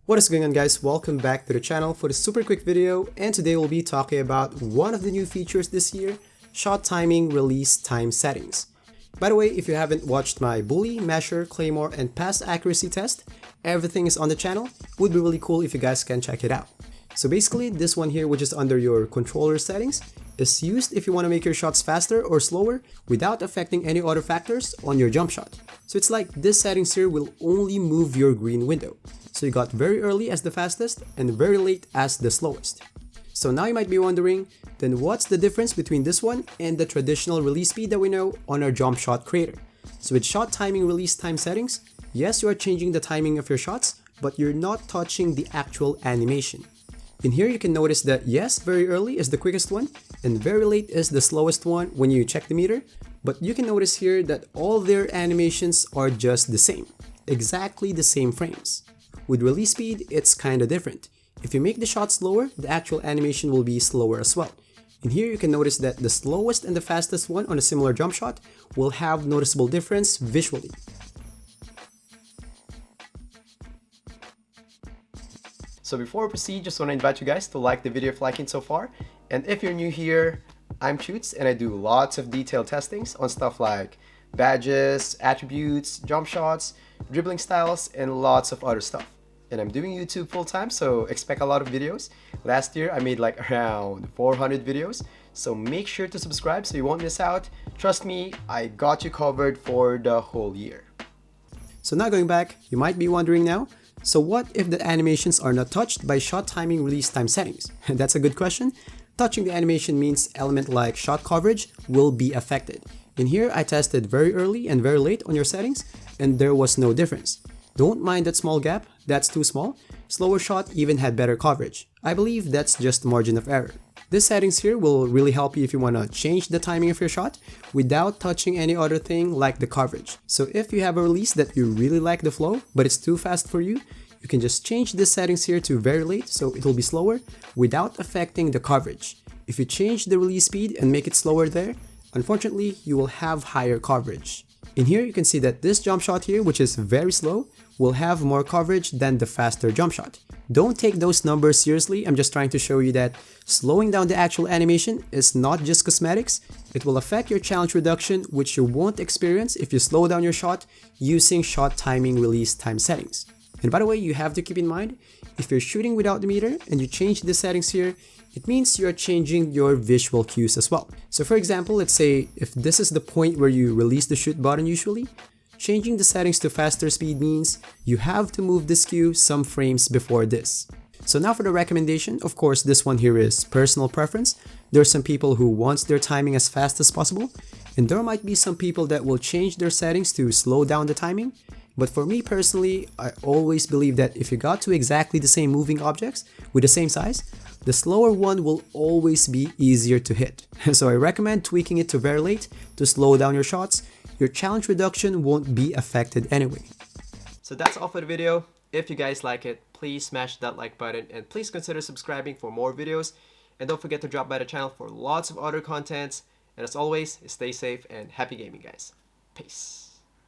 What is going on, guys? Welcome back to the channel for the super quick video, and today we'll be talking about one of the new features this year, shot timing release time settings. By the way, if you haven't watched my bully, measure, claymore, and pass accuracy test, everything is on the channel. It would be really cool if you guys can check it out. So basically, this one here, which is under your controller settings, is used if you want to make your shots faster or slower without affecting any other factors on your jump shot. So it's like this settings here will only move your green window. So you got very early as the fastest and very late as the slowest. So now you might be wondering, then what's the difference between this one and the traditional release speed that we know on our jump shot creator? So with shot timing release time settings, yes, you are changing the timing of your shots, but you're not touching the actual animation. In here you can notice that yes, very early is the quickest one and very late is the slowest one when you check the meter, but you can notice here that all their animations are just the same, exactly the same frames. With release speed, it's kinda different. If you make the shot slower, the actual animation will be slower as well. In here you can notice that the slowest and the fastest one on a similar jump shot will have noticeable difference visually. So before we proceed, just want to invite you guys to like the video if liking so far. And if you're new here, I'm Choots and I do lots of detailed testings on stuff like badges, attributes, jump shots, dribbling styles, and lots of other stuff. And I'm doing YouTube full time, so expect a lot of videos. Last year I made like around 400 videos, so make sure to subscribe so you won't miss out. Trust me, I got you covered for the whole year. So now going back, you might be wondering now, so what if the animations are not touched by shot timing release time settings? That's a good question. Touching the animation means element like shot coverage will be affected. In here I tested very early and very late on your settings and there was no difference. Don't mind that small gap, that's too small. Slower shot even had better coverage. I believe that's just margin of error. This settings here will really help you if you want to change the timing of your shot without touching any other thing like the coverage. So if you have a release that you really like the flow but it's too fast for you, you can just change this settings here to very late so it will be slower without affecting the coverage. If you change the release speed and make it slower there, unfortunately you will have higher coverage. In here you can see that this jump shot here, which is very slow, will have more coverage than the faster jump shot. Don't take those numbers seriously, I'm just trying to show you that slowing down the actual animation is not just cosmetics, it will affect your challenge reduction, which you won't experience if you slow down your shot using shot timing release time settings. And by the way, you have to keep in mind, if you're shooting without the meter and you change the settings here, it means you're changing your visual cues as well. So for example, let's say if this is the point where you release the shoot button usually, changing the settings to faster speed means you have to move this cue some frames before this. So now for the recommendation, of course this one here is personal preference. There are some people who want their timing as fast as possible, and there might be some people that will change their settings to slow down the timing. But for me personally, I always believe that if you got to exactly the same moving objects with the same size, the slower one will always be easier to hit. So I recommend tweaking it to very late to slow down your shots. Your challenge reduction won't be affected anyway. So that's all for the video. If you guys like it, please smash that like button and please consider subscribing for more videos. And don't forget to drop by the channel for lots of other contents. And as always, stay safe and happy gaming, guys. Peace.